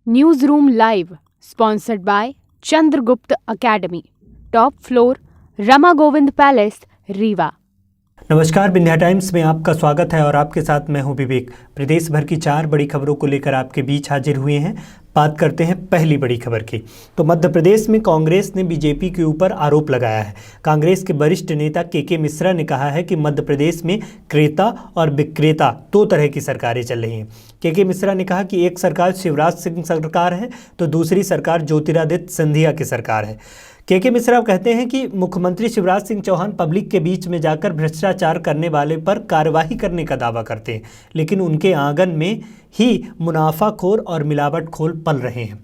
News room live sponsored by Chandragupta academy, top floor, Rama Govind palace, Rewa. नमस्कार, Vindhya times में आपका स्वागत है और आपके साथ मैं हूं विवेक। प्रदेश भर की 4 बड़ी खबरों को लेकर आपके बीच हाजिर हुए हैं। बात करते हैं पहली बड़ी खबर की। तो मध्य प्रदेश में कांग्रेस ने बीजेपी के ऊपर आरोप लगाया है। कांग्रेस के वरिष्ठ नेता के मिश्रा ने कहा है कि मध्य प्रदेश में क्रेता और विक्रेता 2 तरह की सरकारें चल रही हैं। के मिश्रा ने कहा कि एक सरकार शिवराज सिंह सरकार है तो दूसरी सरकार ज्योतिरादित्य सिंधिया की सरकार है। के मिश्रा कहते हैं कि मुख्यमंत्री शिवराज सिंह चौहान पब्लिक के बीच में जाकर भ्रष्टाचार करने वाले पर कार्रवाई करने का दावा करते हैं, लेकिन उनके आंगन में ही मुनाफाखोर और मिलावटखोर पल रहे हैं।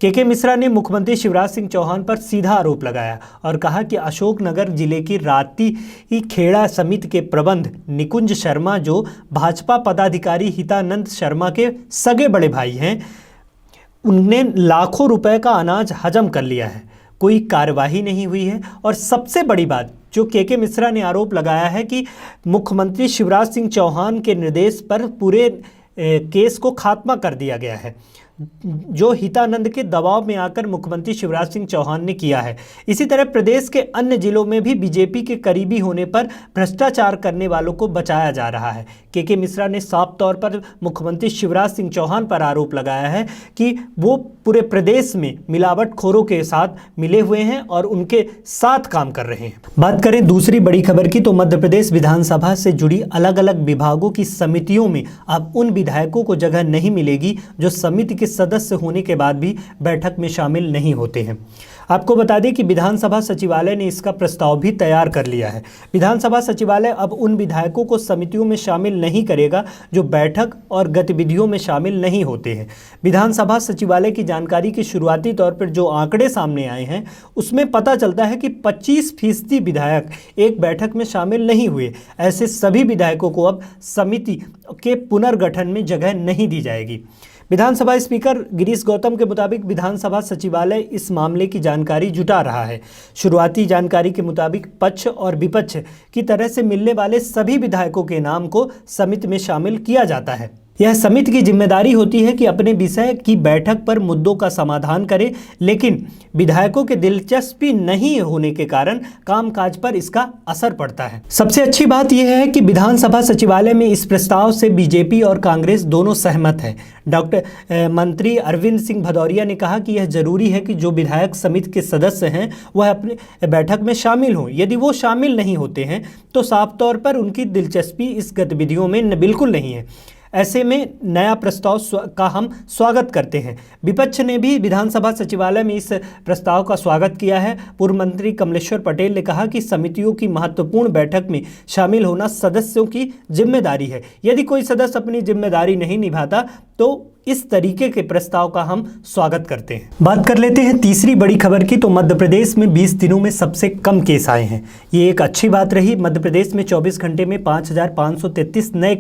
के मिश्रा ने मुख्यमंत्री शिवराज सिंह चौहान पर सीधा आरोप लगाया और कहा कि अशोकनगर जिले की राती खेड़ा समिति के प्रबंध निकुंज शर्मा, जो भाजपा पदाधिकारी हितानंद शर्मा के सगे बड़े भाई हैं, उनने लाखों रुपए का अनाज हजम कर लिया है। कोई कार्यवाही नहीं हुई है। और सबसे बड़ी बात जो के मिश्रा ने आरोप लगाया है कि मुख्यमंत्री शिवराज सिंह चौहान के निर्देश पर पूरे केस को खात्मा कर दिया गया है, जो हितानंद के दबाव में आकर मुख्यमंत्री शिवराज सिंह चौहान ने किया है। इसी तरह प्रदेश के अन्य जिलों में भी बीजेपी के करीबी होने पर भ्रष्टाचार करने वालों को बचाया जा रहा है। के मिश्रा ने साफ तौर पर मुख्यमंत्री शिवराज सिंह चौहान पर आरोप लगाया है कि वो पूरे प्रदेश में मिलावटखोरों के साथ मिले हुए हैं और उनके साथ काम कर रहे हैं। बात करें दूसरी बड़ी खबर की, तो मध्य प्रदेश विधानसभा से जुड़ी अलग अलग विभागों की समितियों में अब उन विधायकों को जगह नहीं मिलेगी जो समिति के सदस्य होने के बाद भी बैठक में शामिल नहीं होते हैं। आपको बता दें कि विधानसभा सचिवालय ने इसका प्रस्ताव भी तैयार कर लिया है। विधानसभा सचिवालय अब उन विधायकों को समितियों में शामिल नहीं करेगा जो बैठक और गतिविधियों में शामिल नहीं होते हैं। विधानसभा सचिवालय की जानकारी के शुरुआती तौर पर जो आंकड़े सामने आए हैं उसमें पता चलता है कि 25% विधायक एक बैठक में शामिल नहीं हुए। ऐसे सभी विधायकों को अब समिति के पुनर्गठन में जगह नहीं दी जाएगी। विधानसभा स्पीकर गिरीश गौतम के मुताबिक विधानसभा सचिवालय इस मामले की जानकारी जुटा रहा है। शुरुआती जानकारी के मुताबिक पक्ष और विपक्ष की तरह से मिलने वाले सभी विधायकों के नाम को समिति में शामिल किया जाता है। यह समिति की जिम्मेदारी होती है कि अपने विषय की बैठक पर मुद्दों का समाधान करे, लेकिन विधायकों के दिलचस्पी नहीं होने के कारण कामकाज पर इसका असर पड़ता है। सबसे अच्छी बात यह है कि विधानसभा सचिवालय में इस प्रस्ताव से बीजेपी और कांग्रेस दोनों सहमत है। मंत्री अरविंद सिंह भदौरिया ने कहा कि यह जरूरी है कि जो विधायक समिति के सदस्य हैं वह अपने बैठक में शामिल हों। यदि वो शामिल नहीं होते हैं तो साफ तौर पर उनकी दिलचस्पी इस गतिविधियों में बिल्कुल नहीं है। ऐसे में नया प्रस्ताव का हम स्वागत करते हैं। विपक्ष ने भी विधानसभा सचिवालय में इस प्रस्ताव का स्वागत किया है। पूर्व मंत्री कमलेश्वर पटेल ने कहा कि समितियों की महत्वपूर्ण बैठक में शामिल होना सदस्यों की जिम्मेदारी है। यदि कोई सदस्य अपनी जिम्मेदारी नहीं निभाता तो इस तरीके के प्रस्ताव का हम स्वागत करते हैं। बात कर लेते हैं तीसरी बड़ी खबर की। तो मध्य प्रदेश में 20 दिनों में सबसे कम केस आए हैं। ये एक अच्छी बात रही। मध्य प्रदेश में 24 घंटे में 5,533 नए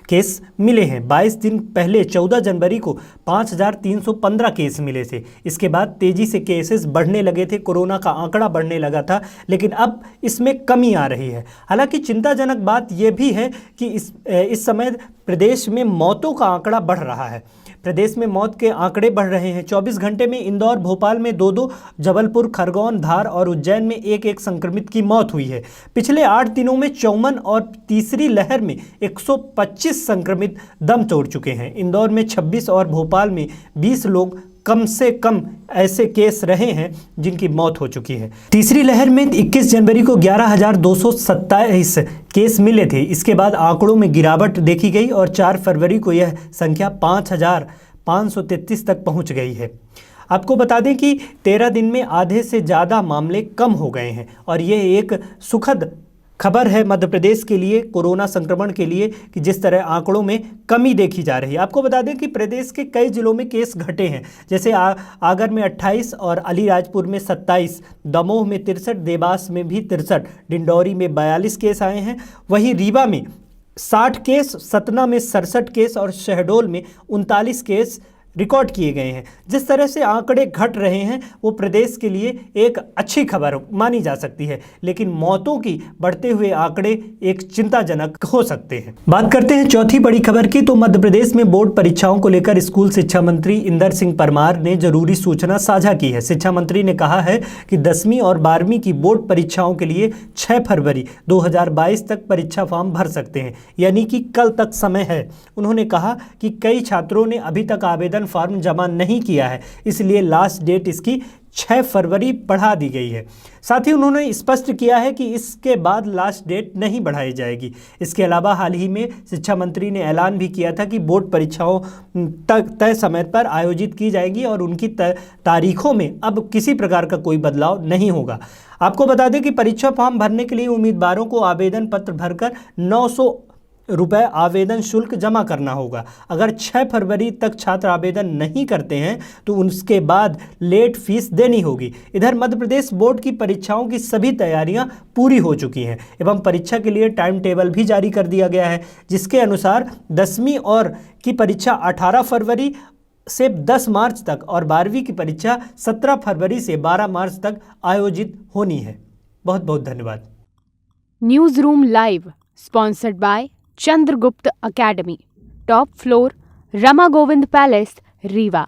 केस मिले हैं। 22 दिन पहले 14 जनवरी को 5,315 केस मिले थे। इसके बाद तेजी से केसेस बढ़ने लगे थे, कोरोना का आंकड़ा बढ़ने लगा था, लेकिन अब इसमें कमी आ रही है। हालांकि चिंताजनक बात यह भी है कि इस समय प्रदेश में मौतों का आंकड़ा बढ़ रहा है। प्रदेश में मौत के आंकड़े बढ़ रहे हैं। 24 घंटे में इंदौर, भोपाल में 2-2, जबलपुर, खरगोन, धार और उज्जैन में 1-1 संक्रमित की मौत हुई है। पिछले 8 दिनों में 54 और तीसरी लहर में 125 संक्रमित दम तोड़ चुके हैं। इंदौर में 26 और भोपाल में 20 लोग कम से कम ऐसे केस रहे हैं जिनकी मौत हो चुकी है। तीसरी लहर में 21 जनवरी को 11,227 केस मिले थे। इसके बाद आंकड़ों में गिरावट देखी गई और 4 फरवरी को यह संख्या 5,533 तक पहुंच गई है। आपको बता दें कि 13 दिन में आधे से ज़्यादा मामले कम हो गए हैं और यह एक सुखद खबर है मध्य प्रदेश के लिए, कोरोना संक्रमण के लिए, कि जिस तरह आंकड़ों में कमी देखी जा रही है। आपको बता दें कि प्रदेश के कई जिलों में केस घटे हैं, जैसे आगर में 28 और अलीराजपुर में 27, दमोह में 63, देवास में भी 63, डिंडौरी में 42 केस आए हैं। वहीं रीवा में 60 केस, सतना में 67 केस और शहडोल में 39 केस रिकॉर्ड किए गए हैं। जिस तरह से आंकड़े घट रहे हैं वो प्रदेश के लिए एक अच्छी खबर मानी जा सकती है, लेकिन मौतों की बढ़ते हुए आंकड़े एक चिंताजनक हो सकते हैं। बात करते हैं चौथी बड़ी खबर की, तो मध्य प्रदेश में बोर्ड परीक्षाओं को लेकर स्कूल शिक्षा मंत्री इंदर सिंह परमार ने जरूरी सूचना साझा की है। शिक्षा मंत्री ने कहा है कि 10वीं और 12वीं की बोर्ड परीक्षाओं के लिए 6 फरवरी 2022 तक परीक्षा फॉर्म भर सकते हैं, यानी कि कल तक समय है। उन्होंने कहा कि कई छात्रों ने अभी तक आवेदन फॉर्म जमा नहीं किया है, इसलिए लास्ट डेट इसकी 6 फरवरी बढ़ा दी गई है। साथ ही उन्होंने स्पष्ट किया है कि इसके बाद लास्ट डेट नहीं बढ़ाई जाएगी। इसके अलावा हाल ही में शिक्षा मंत्री ने ऐलान भी किया था कि बोर्ड परीक्षाओं तय समय पर आयोजित की जाएगी और उनकी तारीखों में अब किसी प्रकार का कोई बदलाव नहीं होगा। आपको बता दें कि परीक्षा फॉर्म भरने के लिए उम्मीदवारों को आवेदन पत्र भरकर 900 रुपये आवेदन शुल्क जमा करना होगा। अगर 6 फरवरी तक छात्र आवेदन नहीं करते हैं तो उसके बाद लेट फीस देनी होगी। इधर मध्य प्रदेश बोर्ड की परीक्षाओं की सभी तैयारियां पूरी हो चुकी हैं एवं परीक्षा के लिए टाइम टेबल भी जारी कर दिया गया है, जिसके अनुसार 10वीं और की परीक्षा 18 फरवरी से 10 मार्च तक और 12वीं की परीक्षा 17 फरवरी से 12 मार्च तक आयोजित होनी है। बहुत बहुत धन्यवाद। News room live sponsored by Chandragupta academy, top floor, Rama Govind palace, Rewa.